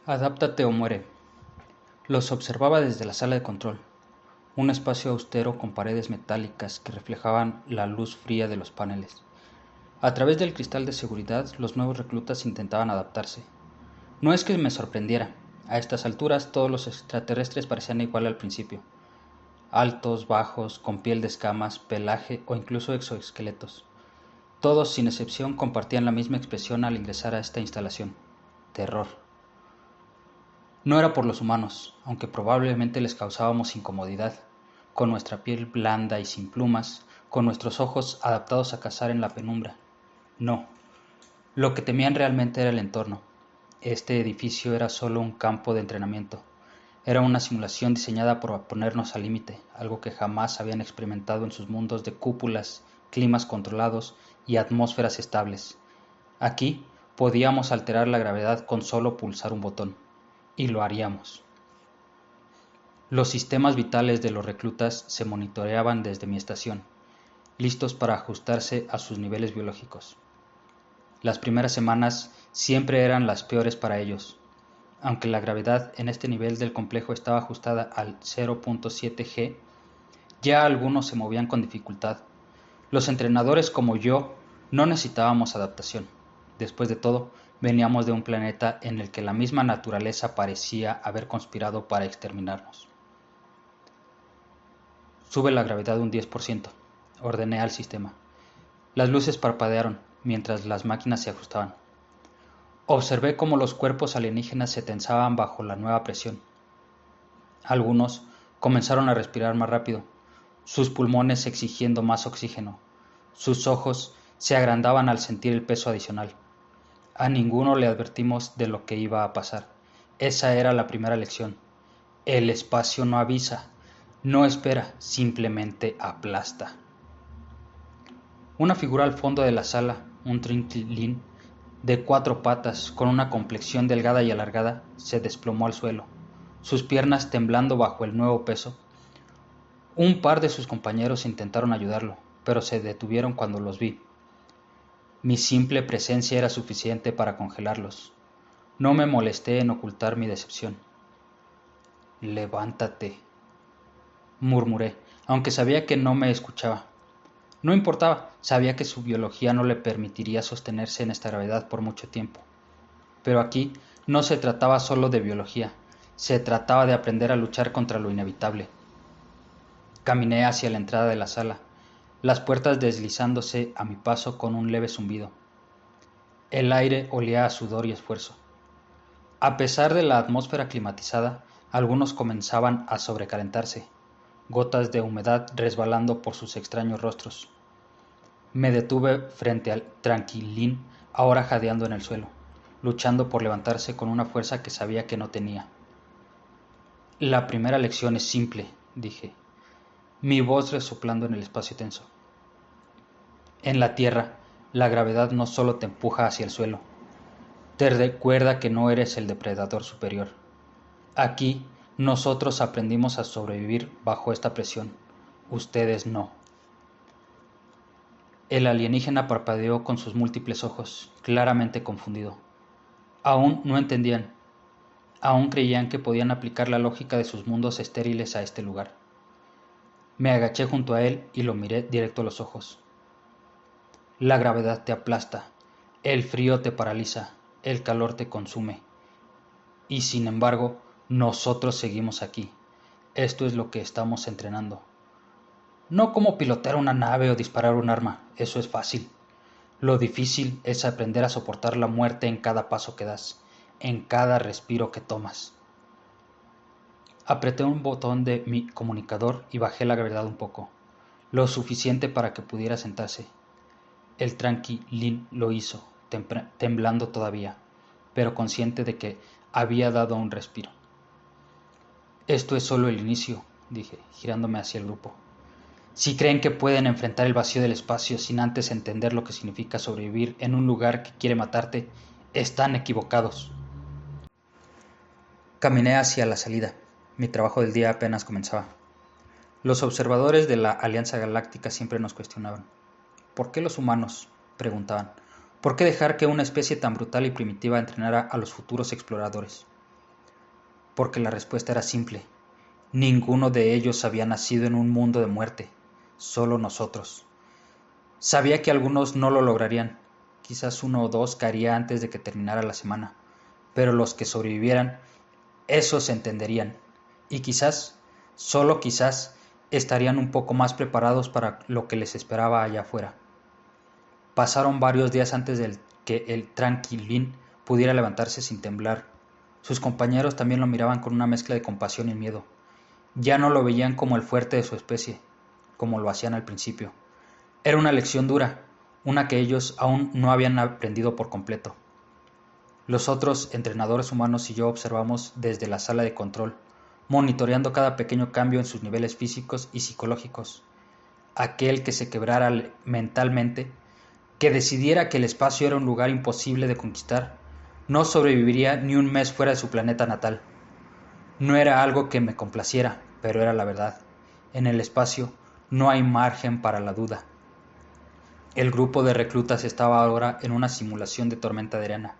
Adáptate o muere. Los observaba desde la sala de control, un espacio austero con paredes metálicas que reflejaban la luz fría de los paneles. A través del cristal de seguridad, los nuevos reclutas intentaban adaptarse. No es que me sorprendiera. A estas alturas, todos los extraterrestres parecían igual al principio. Altos, bajos, con piel de escamas, pelaje o incluso exoesqueletos. Todos, sin excepción, compartían la misma expresión al ingresar a esta instalación: terror. No era por los humanos, aunque probablemente les causábamos incomodidad, con nuestra piel blanda y sin plumas, con nuestros ojos adaptados a cazar en la penumbra. No, lo que temían realmente era el entorno. Este edificio era solo un campo de entrenamiento. Era una simulación diseñada por ponernos al límite, algo que jamás habían experimentado en sus mundos de cúpulas, climas controlados y atmósferas estables. Aquí podíamos alterar la gravedad con solo pulsar un botón. Y lo haríamos. Los sistemas vitales de los reclutas se monitoreaban desde mi estación, listos para ajustarse a sus niveles biológicos. Las primeras semanas siempre eran las peores para ellos. Aunque la gravedad en este nivel del complejo estaba ajustada al 0.7 G, ya algunos se movían con dificultad. Los entrenadores como yo no necesitábamos adaptación. Después de todo, veníamos de un planeta en el que la misma naturaleza parecía haber conspirado para exterminarnos. Sube la gravedad un 10%, ordené al sistema. Las luces parpadearon mientras las máquinas se ajustaban. Observé cómo los cuerpos alienígenas se tensaban bajo la nueva presión. Algunos comenzaron a respirar más rápido, sus pulmones exigiendo más oxígeno. Sus ojos se agrandaban al sentir el peso adicional. A ninguno le advertimos de lo que iba a pasar. Esa era la primera lección. El espacio no avisa, no espera, simplemente aplasta. Una figura al fondo de la sala, un trinquilín de 4 patas, con una complexión delgada y alargada, se desplomó al suelo, sus piernas temblando bajo el nuevo peso. Un par de sus compañeros intentaron ayudarlo, pero se detuvieron cuando los vi. Mi simple presencia era suficiente para congelarlos. No me molesté en ocultar mi decepción. «Levántate», murmuré, aunque sabía que no me escuchaba. No importaba, sabía que su biología no le permitiría sostenerse en esta gravedad por mucho tiempo. Pero aquí no se trataba solo de biología, se trataba de aprender a luchar contra lo inevitable. Caminé hacia la entrada de la sala, las puertas deslizándose a mi paso con un leve zumbido. El aire olía a sudor y esfuerzo. A pesar de la atmósfera climatizada, algunos comenzaban a sobrecalentarse, gotas de humedad resbalando por sus extraños rostros. Me detuve frente al tranquilín, ahora jadeando en el suelo, luchando por levantarse con una fuerza que sabía que no tenía. La primera lección es simple, dije, mi voz resoplando en el espacio tenso. En la Tierra, la gravedad no solo te empuja hacia el suelo, te recuerda que no eres el depredador superior. Aquí, nosotros aprendimos a sobrevivir bajo esta presión, ustedes no. El alienígena parpadeó con sus múltiples ojos, claramente confundido. Aún no entendían. Aún creían que podían aplicar la lógica de sus mundos estériles a este lugar. Me agaché junto a él y lo miré directo a los ojos. La gravedad te aplasta, el frío te paraliza, el calor te consume. Y sin embargo, nosotros seguimos aquí. Esto es lo que estamos entrenando. No como pilotear una nave o disparar un arma, eso es fácil. Lo difícil es aprender a soportar la muerte en cada paso que das, en cada respiro que tomas. Apreté un botón de mi comunicador y bajé la gravedad un poco, lo suficiente para que pudiera sentarse. El tranquilín lo hizo, temblando todavía, pero consciente de que había dado un respiro. Esto es solo el inicio, dije, girándome hacia el grupo. Si creen que pueden enfrentar el vacío del espacio sin antes entender lo que significa sobrevivir en un lugar que quiere matarte, están equivocados. Caminé hacia la salida. Mi trabajo del día apenas comenzaba. Los observadores de la Alianza Galáctica siempre nos cuestionaban. ¿Por qué los humanos?, preguntaban. ¿Por qué dejar que una especie tan brutal y primitiva entrenara a los futuros exploradores? porque la respuesta era simple. Ninguno de ellos había nacido en un mundo de muerte, solo nosotros. Sabía que algunos no lo lograrían, quizás uno o dos caería antes de que terminara la semana, pero los que sobrevivieran, esos se entenderían, y quizás, solo quizás, estarían un poco más preparados para lo que les esperaba allá afuera. Pasaron varios días antes de que el tranquilín pudiera levantarse sin temblar. Sus compañeros también lo miraban con una mezcla de compasión y miedo. Ya no lo veían como el fuerte de su especie, como lo hacían al principio. Era una lección dura, una que ellos aún no habían aprendido por completo. Los otros entrenadores humanos y yo observamos desde la sala de control, monitoreando cada pequeño cambio en sus niveles físicos y psicológicos. Aquel que se quebrara mentalmente, que decidiera que el espacio era un lugar imposible de conquistar, no sobreviviría ni un mes fuera de su planeta natal. No era algo que me complaciera, pero era la verdad. En el espacio no hay margen para la duda. El grupo de reclutas estaba ahora en una simulación de tormenta de arena.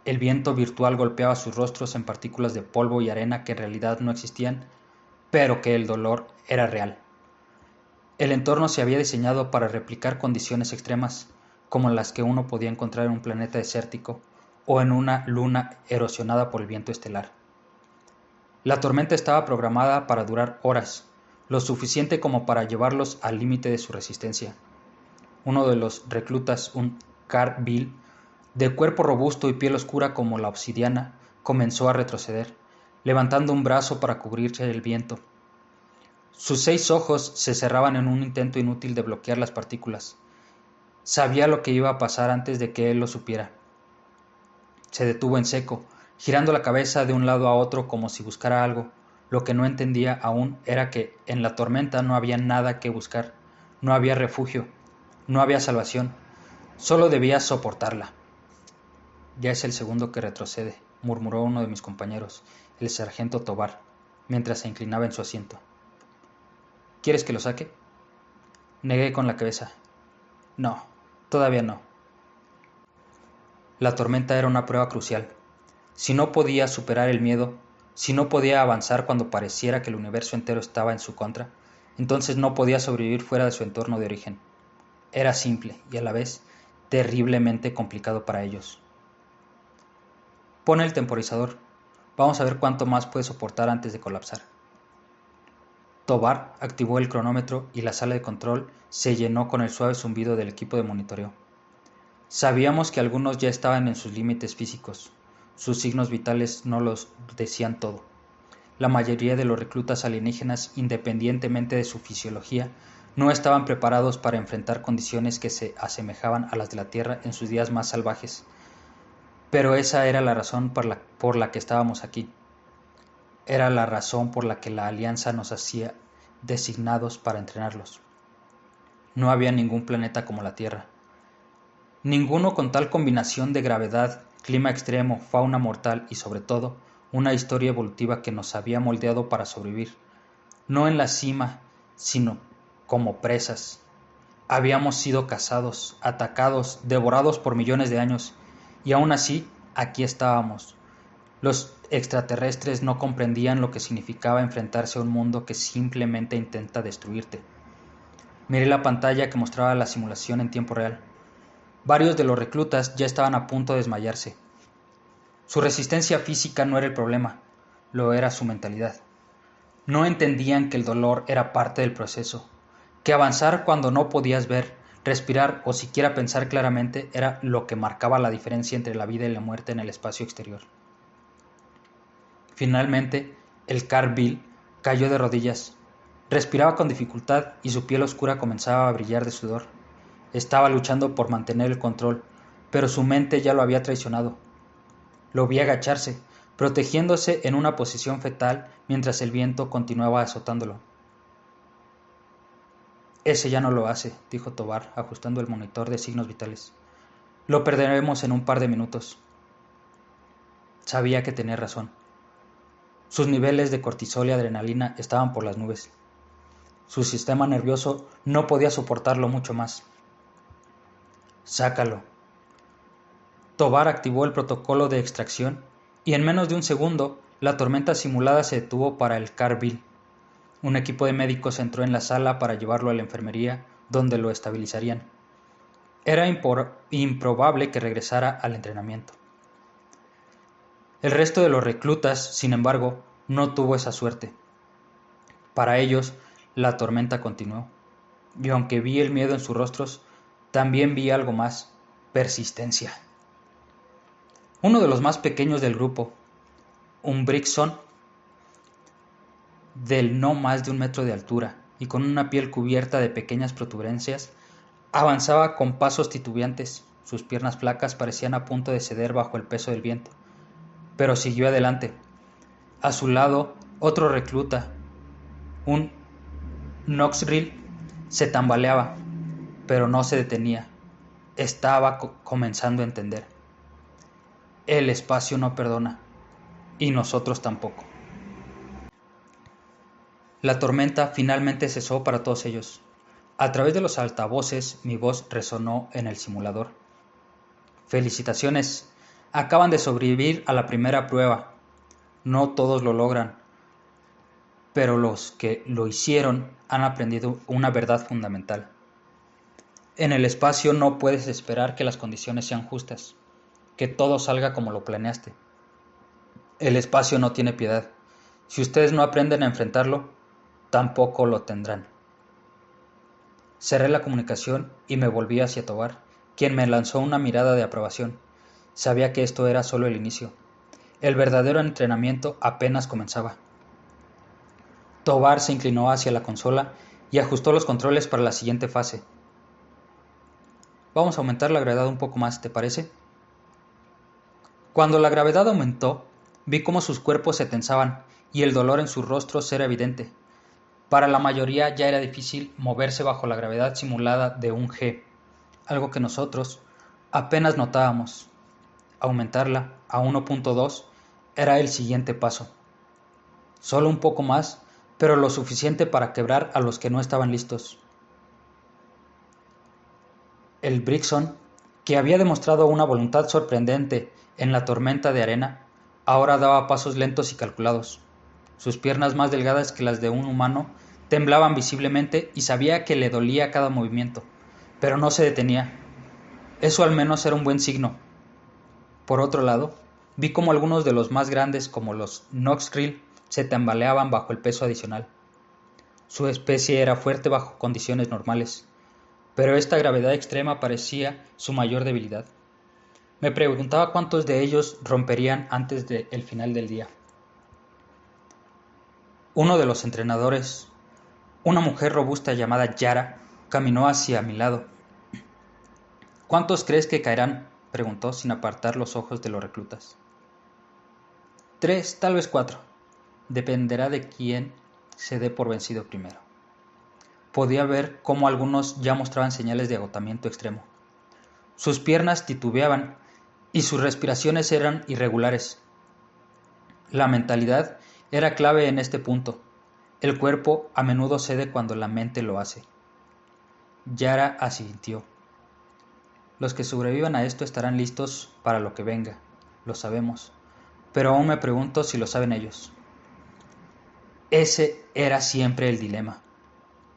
El viento virtual golpeaba sus rostros en partículas de polvo y arena que en realidad no existían, pero que el dolor era real. El entorno se había diseñado para replicar condiciones extremas, como las que uno podía encontrar en un planeta desértico o en una luna erosionada por el viento estelar. La tormenta estaba programada para durar horas, lo suficiente como para llevarlos al límite de su resistencia. Uno de los reclutas, un Carville, de cuerpo robusto y piel oscura como la obsidiana, comenzó a retroceder, levantando un brazo para cubrirse del viento. Sus 6 ojos se cerraban en un intento inútil de bloquear las partículas. Sabía lo que iba a pasar antes de que él lo supiera. Se detuvo en seco, girando la cabeza de un lado a otro como si buscara algo. Lo que no entendía aún era que en la tormenta no había nada que buscar, no había refugio, no había salvación, solo debía soportarla. Ya es el segundo que retrocede, murmuró uno de mis compañeros, el sargento Tovar, mientras se inclinaba en su asiento. ¿Quieres que lo saque? Negué con la cabeza. No, todavía no. La tormenta era una prueba crucial. Si no podía superar el miedo, si no podía avanzar cuando pareciera que el universo entero estaba en su contra, entonces no podía sobrevivir fuera de su entorno de origen. Era simple y a la vez terriblemente complicado para ellos. Pone el temporizador. Vamos a ver cuánto más puede soportar antes de colapsar. Tovar activó el cronómetro y la sala de control se llenó con el suave zumbido del equipo de monitoreo. Sabíamos que algunos ya estaban en sus límites físicos. Sus signos vitales no los decían todo. La mayoría de los reclutas alienígenas, independientemente de su fisiología, no estaban preparados para enfrentar condiciones que se asemejaban a las de la Tierra en sus días más salvajes. Pero esa era la razón por la que estábamos aquí. Era la razón por la que la Alianza nos hacía designados para entrenarlos. No había ningún planeta como la Tierra. Ninguno con tal combinación de gravedad, clima extremo, fauna mortal y sobre todo, una historia evolutiva que nos había moldeado para sobrevivir. No en la cima, sino como presas. Habíamos sido cazados, atacados, devorados por millones de años, y aún así, aquí estábamos. Los extraterrestres no comprendían lo que significaba enfrentarse a un mundo que simplemente intenta destruirte. Miré la pantalla que mostraba la simulación en tiempo real. Varios de los reclutas ya estaban a punto de desmayarse. Su resistencia física no era el problema, lo era su mentalidad. No entendían que el dolor era parte del proceso, que avanzar cuando no podías ver, respirar o siquiera pensar claramente era lo que marcaba la diferencia entre la vida y la muerte en el espacio exterior. Finalmente, el Carville cayó de rodillas. Respiraba con dificultad y su piel oscura comenzaba a brillar de sudor. Estaba luchando por mantener el control, pero su mente ya lo había traicionado. Lo vi agacharse, protegiéndose en una posición fetal mientras el viento continuaba azotándolo. Ese ya no lo hace, dijo Tovar, ajustando el monitor de signos vitales. Lo perderemos en un par de minutos. Sabía que tenía razón. Sus niveles de cortisol y adrenalina estaban por las nubes. Su sistema nervioso no podía soportarlo mucho más. Sácalo. Tovar activó el protocolo de extracción y en menos de un segundo La tormenta simulada se detuvo para el Carville. Un equipo de médicos entró en la sala para llevarlo a la enfermería, donde lo estabilizarían. Era improbable que regresara al entrenamiento. El resto de los reclutas, sin embargo, no tuvo esa suerte. Para ellos, la tormenta continuó, y aunque vi el miedo en sus rostros, también vi algo más: persistencia. Uno de los más pequeños del grupo, un Brixton del no más de 1 metro de altura y con una piel cubierta de pequeñas protuberancias, avanzaba con pasos titubeantes. Sus piernas flacas parecían a punto de ceder bajo el peso del viento, pero siguió adelante. A su lado, otro recluta, un Knoxville, se tambaleaba, pero no se detenía. Estaba comenzando a entender. El espacio no perdona, y nosotros tampoco. La tormenta finalmente cesó para todos ellos. A través de los altavoces mi voz resonó en el simulador. Felicitaciones, acaban de sobrevivir a la primera prueba. No todos lo logran, pero los que lo hicieron han aprendido una verdad fundamental. En el espacio no puedes esperar que las condiciones sean justas, que todo salga como lo planeaste. El espacio no tiene piedad. Si ustedes no aprenden a enfrentarlo, tampoco lo tendrán. Cerré la comunicación y me volví hacia Tovar, quien me lanzó una mirada de aprobación. Sabía que esto era solo el inicio. El verdadero entrenamiento apenas comenzaba. Tovar se inclinó hacia la consola y ajustó los controles para la siguiente fase. Vamos a aumentar la gravedad un poco más, ¿te parece? Cuando la gravedad aumentó, vi cómo sus cuerpos se tensaban y el dolor en sus rostros era evidente. Para la mayoría ya era difícil moverse bajo la gravedad simulada de un G, algo que nosotros apenas notábamos. Aumentarla a 1.2 era el siguiente paso. Solo un poco más, pero lo suficiente para quebrar a los que no estaban listos. El Brixton, que había demostrado una voluntad sorprendente en la tormenta de arena, ahora daba pasos lentos y calculados. Sus piernas, más delgadas que las de un humano, temblaban visiblemente y sabía que le dolía cada movimiento, pero no se detenía. Eso al menos era un buen signo. Por otro lado, vi como algunos de los más grandes, como los Knoxville, se tambaleaban bajo el peso adicional. Su especie era fuerte bajo condiciones normales, pero esta gravedad extrema parecía su mayor debilidad. Me preguntaba cuántos de ellos romperían antes del final del día. Uno de los entrenadores, una mujer robusta llamada Yara, caminó hacia mi lado. ¿Cuántos crees que caerán?, preguntó sin apartar los ojos de los reclutas. 3, tal vez 4. Dependerá de quién se dé por vencido primero. Podía ver cómo algunos ya mostraban señales de agotamiento extremo. Sus piernas titubeaban y sus respiraciones eran irregulares. La mentalidad era clave en este punto. El cuerpo a menudo cede cuando la mente lo hace. Yara asintió. Los que sobrevivan a esto estarán listos para lo que venga, lo sabemos, pero aún me pregunto si lo saben ellos. Ese era siempre el dilema.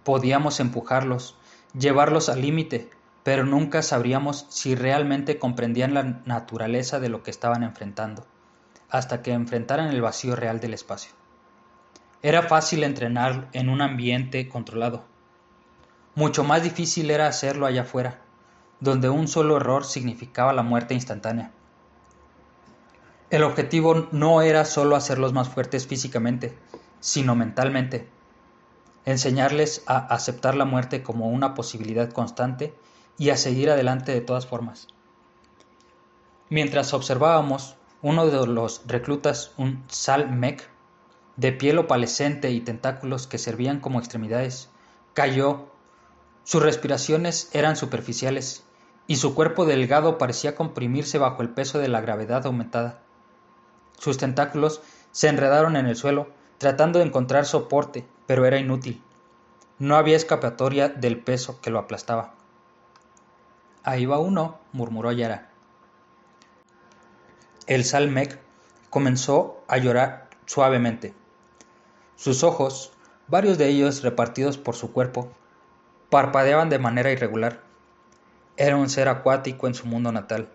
Podíamos empujarlos, llevarlos al límite, pero nunca sabríamos si realmente comprendían la naturaleza de lo que estaban enfrentando, hasta que enfrentaran el vacío real del espacio. Era fácil entrenar en un ambiente controlado. Mucho más difícil era hacerlo allá afuera, donde un solo error significaba la muerte instantánea. El objetivo no era solo hacerlos más fuertes físicamente, sino mentalmente. Enseñarles a aceptar la muerte como una posibilidad constante y a seguir adelante de todas formas. Mientras observábamos, uno de los reclutas, un Salmek, de piel opalescente y tentáculos que servían como extremidades, cayó. Sus respiraciones eran superficiales y su cuerpo delgado parecía comprimirse bajo el peso de la gravedad aumentada. Sus tentáculos se enredaron en el suelo, tratando de encontrar soporte, pero era inútil. No había escapatoria del peso que lo aplastaba. Ahí va uno, murmuró Yara. El Salmek comenzó a llorar suavemente. Sus ojos, varios de ellos repartidos por su cuerpo, parpadeaban de manera irregular. Era un ser acuático en su mundo natal,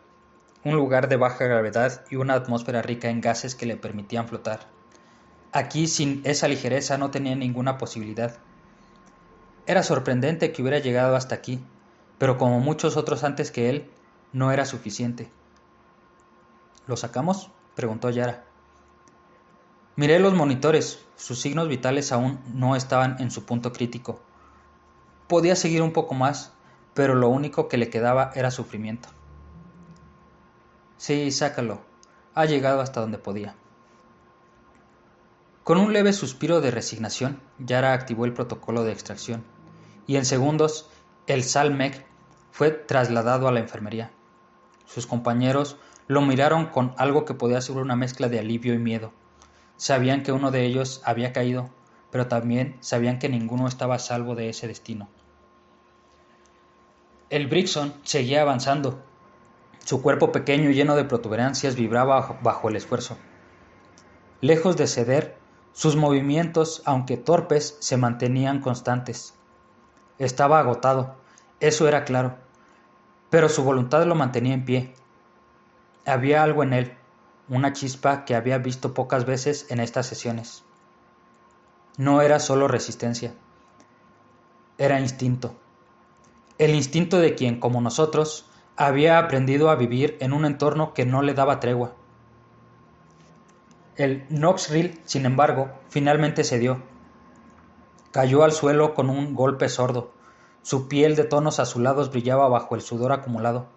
un lugar de baja gravedad y una atmósfera rica en gases que le permitían flotar. Aquí, sin esa ligereza, no tenía ninguna posibilidad. Era sorprendente que hubiera llegado hasta aquí, pero como muchos otros antes que él, no era suficiente. ¿Lo sacamos?, preguntó Yara. Miré los monitores. Sus signos vitales aún no estaban en su punto crítico. Podía seguir un poco más, pero lo único que le quedaba era sufrimiento. Sí, sácalo. Ha llegado hasta donde podía. Con un leve suspiro de resignación, Yara activó el protocolo de extracción, y en segundos el Salmec fue trasladado a la enfermería. Sus compañeros lo miraron con algo que podía ser una mezcla de alivio y miedo. Sabían que uno de ellos había caído, pero también sabían que ninguno estaba a salvo de ese destino. El Brixton seguía avanzando. Su cuerpo pequeño y lleno de protuberancias vibraba bajo el esfuerzo. Lejos de ceder, sus movimientos, aunque torpes, se mantenían constantes. Estaba agotado, eso era claro, pero su voluntad lo mantenía en pie. Había algo en él, una chispa que había visto pocas veces en estas sesiones. No era solo resistencia, era instinto. El instinto de quien, como nosotros, había aprendido a vivir en un entorno que no le daba tregua. El Knoxville, sin embargo, finalmente cedió. Cayó al suelo con un golpe sordo. Su piel de tonos azulados brillaba bajo el sudor acumulado.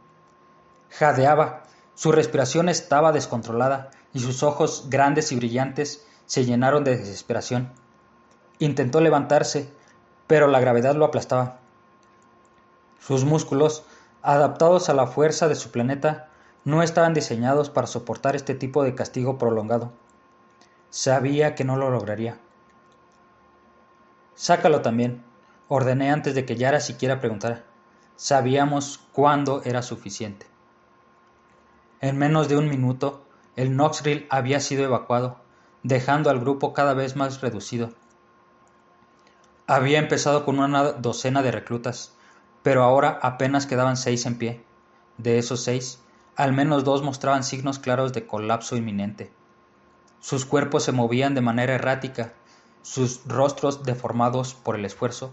Jadeaba, su respiración estaba descontrolada y sus ojos grandes y brillantes se llenaron de desesperación. Intentó levantarse, pero la gravedad lo aplastaba. Sus músculos, adaptados a la fuerza de su planeta, no estaban diseñados para soportar este tipo de castigo prolongado. Sabía que no lo lograría. Sácalo también, ordené antes de que Yara siquiera preguntara. Sabíamos cuándo era suficiente. En menos de un minuto, el Knoxville había sido evacuado, dejando al grupo cada vez más reducido. Había empezado con una docena de reclutas, pero ahora apenas quedaban 6 en pie. De esos 6, al menos 2 mostraban signos claros de colapso inminente. Sus cuerpos se movían de manera errática, sus rostros deformados por el esfuerzo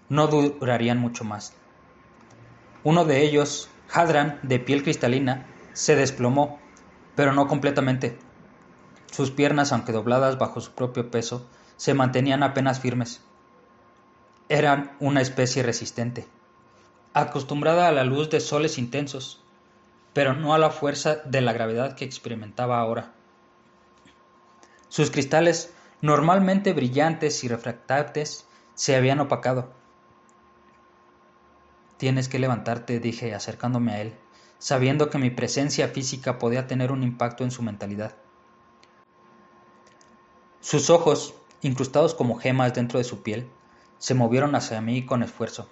no durarían mucho más. Uno de ellos, Hadran, de piel cristalina, se desplomó, pero no completamente. Sus piernas, aunque dobladas bajo su propio peso, se mantenían apenas firmes. Eran una especie resistente, acostumbrada a la luz de soles intensos, pero no a la fuerza de la gravedad que experimentaba ahora. Sus cristales, normalmente brillantes y refractantes, se habían opacado. Tienes que levantarte, dije, acercándome a él, sabiendo que mi presencia física podía tener un impacto en su mentalidad. Sus ojos, incrustados como gemas dentro de su piel, se movieron hacia mí con esfuerzo.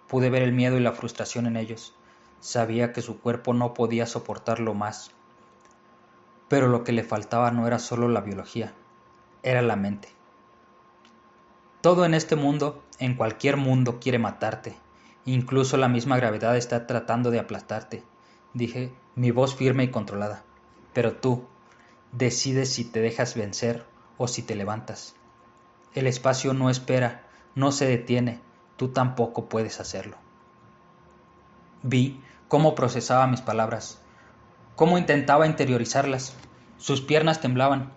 Pude ver el miedo y la frustración en ellos. Sabía que su cuerpo no podía soportarlo más. Pero lo que le faltaba no era solo la biología, era la mente. Todo en este mundo, en cualquier mundo, quiere matarte. Incluso la misma gravedad está tratando de aplastarte, dije, mi voz firme y controlada. Pero tú decides si te dejas vencer o si te levantas. El espacio no espera, no se detiene, tú tampoco puedes hacerlo. Vi cómo procesaba mis palabras, cómo intentaba interiorizarlas. Sus piernas temblaban,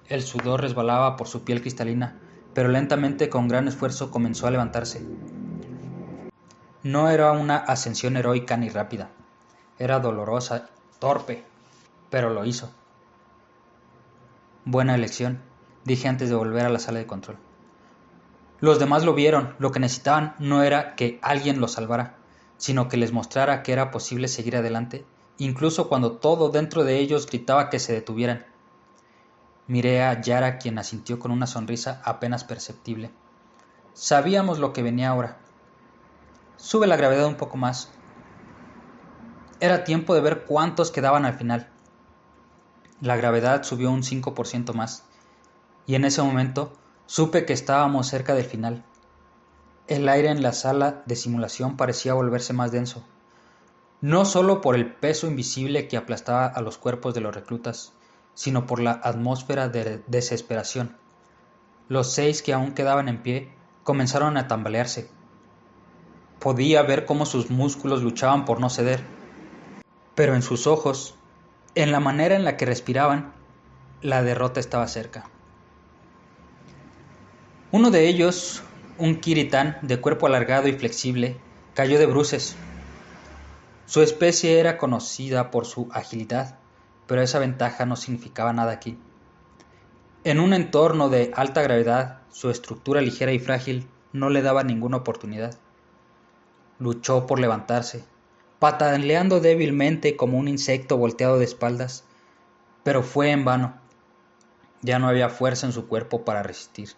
el sudor resbalaba por su piel cristalina, pero lentamente, con gran esfuerzo, comenzó a levantarse. No era una ascensión heroica ni rápida, era dolorosa, torpe, pero lo hizo. Buena elección, dije antes de volver a la sala de control. Los demás lo vieron, lo que necesitaban no era que alguien los salvara, sino que les mostrara que era posible seguir adelante, incluso cuando todo dentro de ellos gritaba que se detuvieran. Miré a Yara, quien asintió con una sonrisa apenas perceptible. Sabíamos lo que venía ahora. Sube la gravedad un poco más. Era tiempo de ver cuántos quedaban al final. La gravedad subió un 5% más. y en ese momento supe que estábamos cerca del final. El aire en la sala de simulación parecía volverse más denso, no solo por el peso invisible que aplastaba a los cuerpos de los reclutas, sino por la atmósfera de desesperación. Los 6 que aún quedaban en pie comenzaron a tambalearse. Podía ver cómo sus músculos luchaban por no ceder, pero en sus ojos, en la manera en la que respiraban, la derrota estaba cerca. Uno de ellos, un Kiritán de cuerpo alargado y flexible, cayó de bruces. Su especie era conocida por su agilidad, pero esa ventaja no significaba nada aquí. En un entorno de alta gravedad, su estructura ligera y frágil no le daba ninguna oportunidad. Luchó por levantarse, pataleando débilmente como un insecto volteado de espaldas, pero fue en vano. Ya no había fuerza en su cuerpo para resistir.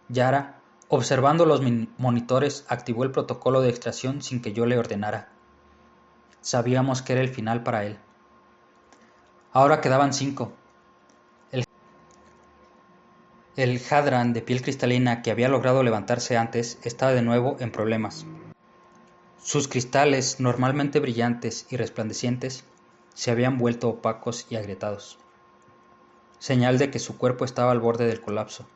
Yara, observando los monitores, activó el protocolo de extracción sin que yo le ordenara. Sabíamos que era el final para él. Ahora quedaban 5. El Hadran de piel cristalina que había logrado levantarse antes estaba de nuevo en problemas. Sus cristales, normalmente brillantes y resplandecientes, se habían vuelto opacos y agrietados, señal de que su cuerpo estaba al borde del colapso.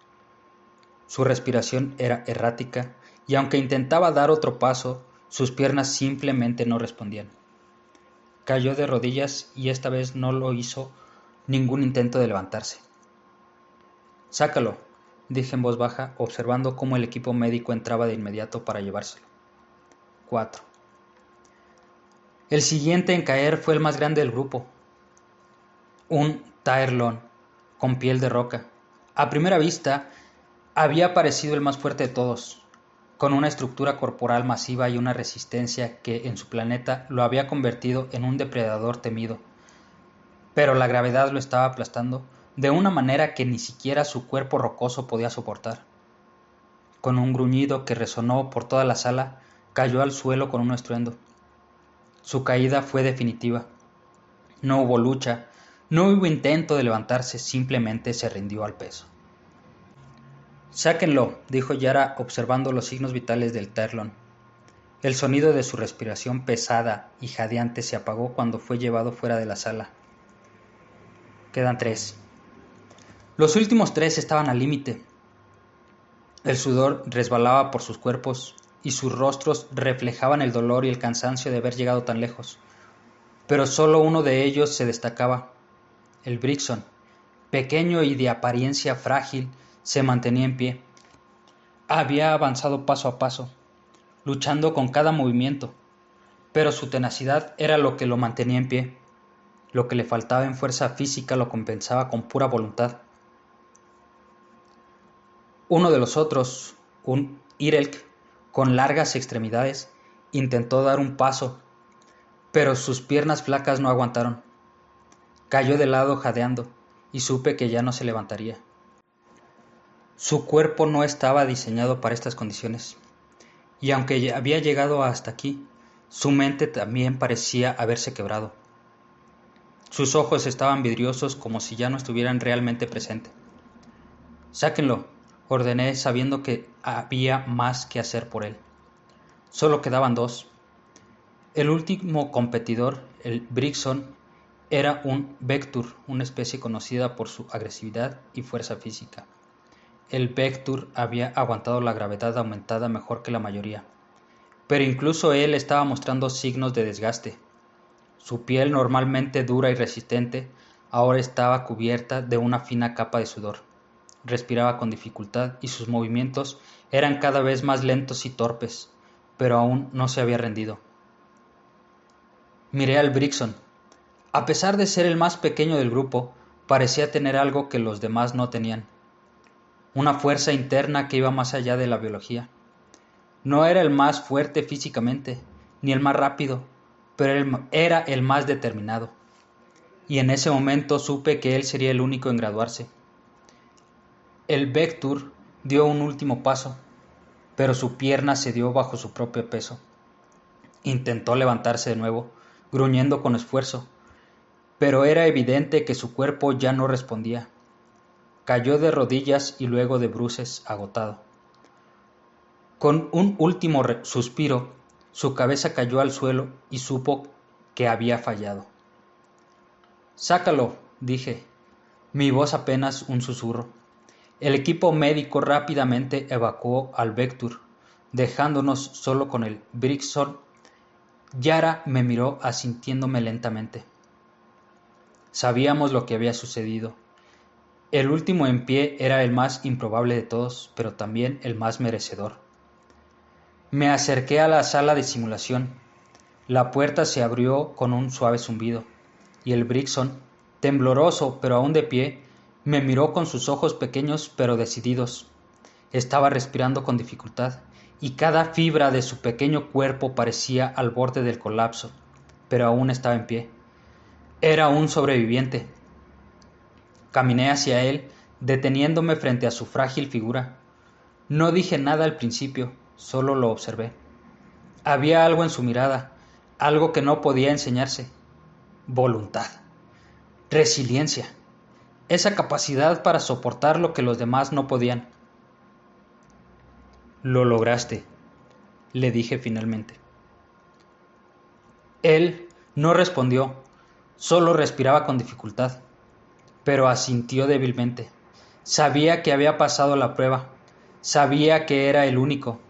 Su respiración era errática y aunque intentaba dar otro paso, sus piernas simplemente no respondían. Cayó de rodillas y esta vez no lo hizo ningún intento de levantarse. «Sácalo», dije en voz baja, observando cómo el equipo médico entraba de inmediato para llevárselo. 4. El siguiente en caer fue el más grande del grupo, un Tairlon con piel de roca. A primera vista, había parecido el más fuerte de todos, con una estructura corporal masiva y una resistencia que en su planeta lo había convertido en un depredador temido. Pero la gravedad lo estaba aplastando de una manera que ni siquiera su cuerpo rocoso podía soportar. Con un gruñido que resonó por toda la sala, cayó al suelo con un estruendo. Su caída fue definitiva. No hubo lucha, no hubo intento de levantarse, simplemente se rindió al peso. «Sáquenlo», dijo Yara observando los signos vitales del Tairlon. El sonido de su respiración pesada y jadeante se apagó cuando fue llevado fuera de la sala. Quedan 3. Los últimos 3 estaban al límite. El sudor resbalaba por sus cuerpos y sus rostros reflejaban el dolor y el cansancio de haber llegado tan lejos. Pero solo uno de ellos se destacaba. El Brixon, pequeño y de apariencia frágil, se mantenía en pie. Había avanzado paso a paso, luchando con cada movimiento, pero su tenacidad era lo que lo mantenía en pie. Lo que le faltaba en fuerza física lo compensaba con pura voluntad. Uno de los otros, un Irelk con largas extremidades, intentó dar un paso, pero sus piernas flacas no aguantaron. Cayó de lado jadeando y supe que ya no se levantaría. Su cuerpo no estaba diseñado para estas condiciones, y aunque había llegado hasta aquí, su mente también parecía haberse quebrado. Sus ojos estaban vidriosos como si ya no estuvieran realmente presentes. «Sáquenlo», ordené sabiendo que había más que hacer por él. Solo quedaban 2. El último competidor, el Brixon, era un Vectur, una especie conocida por su agresividad y fuerza física. El Vectur había aguantado la gravedad aumentada mejor que la mayoría, pero incluso él estaba mostrando signos de desgaste. Su piel, normalmente dura y resistente, ahora estaba cubierta de una fina capa de sudor. Respiraba con dificultad y sus movimientos eran cada vez más lentos y torpes, pero aún no se había rendido. Miré al Brixon. A pesar de ser el más pequeño del grupo, parecía tener algo que los demás no tenían. Una fuerza interna que iba más allá de la biología. No era el más fuerte físicamente, ni el más rápido, pero era el más determinado. Y en ese momento supe que él sería el único en graduarse. El Vectur dio un último paso, pero su pierna cedió bajo su propio peso. Intentó levantarse de nuevo, gruñendo con esfuerzo, pero era evidente que su cuerpo ya no respondía. cayó de rodillas y luego de bruces, agotado. Con un último suspiro, su cabeza cayó al suelo y supo que había fallado. «Sácalo», dije, mi voz apenas un susurro. El equipo médico rápidamente evacuó al Vector, dejándonos solo con el Brixton. Yara me miró asintiéndome lentamente. Sabíamos lo que había sucedido. El último en pie era el más improbable de todos, pero también el más merecedor. Me acerqué a la sala de simulación. La puerta se abrió con un suave zumbido, y el Brixton, tembloroso pero aún de pie, me miró con sus ojos pequeños pero decididos. Estaba respirando con dificultad, y cada fibra de su pequeño cuerpo parecía al borde del colapso, pero aún estaba en pie. Era un sobreviviente. Caminé hacia él, deteniéndome frente a su frágil figura. No dije nada al principio, solo lo observé. Había algo en su mirada, algo que no podía enseñarse. Voluntad. Resiliencia. Esa capacidad para soportar lo que los demás no podían. «Lo lograste», le dije finalmente. Él no respondió, solo respiraba con dificultad, pero asintió débilmente. Sabía que había pasado la prueba, sabía que era el único.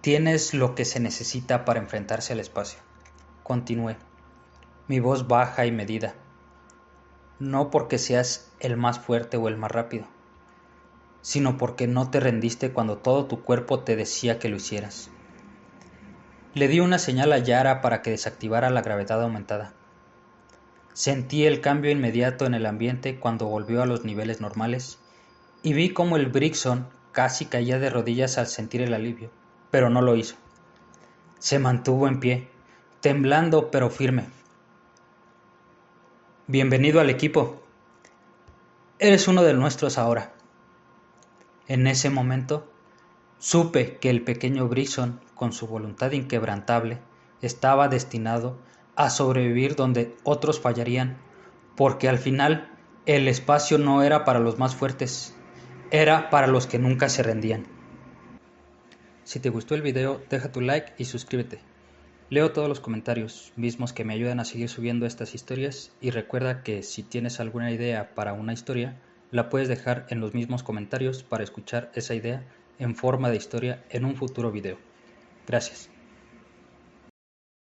«Tienes lo que se necesita para enfrentarse al espacio», continué, mi voz baja y medida. «No porque seas el más fuerte o el más rápido, sino porque no te rendiste cuando todo tu cuerpo te decía que lo hicieras». Le di una señal a Yara para que desactivara la gravedad aumentada. Sentí el cambio inmediato en el ambiente cuando volvió a los niveles normales y vi cómo el Brixton casi caía de rodillas al sentir el alivio, pero no lo hizo. Se mantuvo en pie, temblando pero firme. «Bienvenido al equipo. Eres uno de nuestros ahora». En ese momento, supe que el pequeño Brixton, con su voluntad inquebrantable, estaba destinado a sobrevivir donde otros fallarían, porque al final el espacio no era para los más fuertes, era para los que nunca se rendían. Si te gustó el video, deja tu like y suscríbete. Leo todos los comentarios, mismos que me ayudan a seguir subiendo estas historias, y recuerda que si tienes alguna idea para una historia, la puedes dejar en los mismos comentarios para escuchar esa idea en forma de historia en un futuro video. Gracias.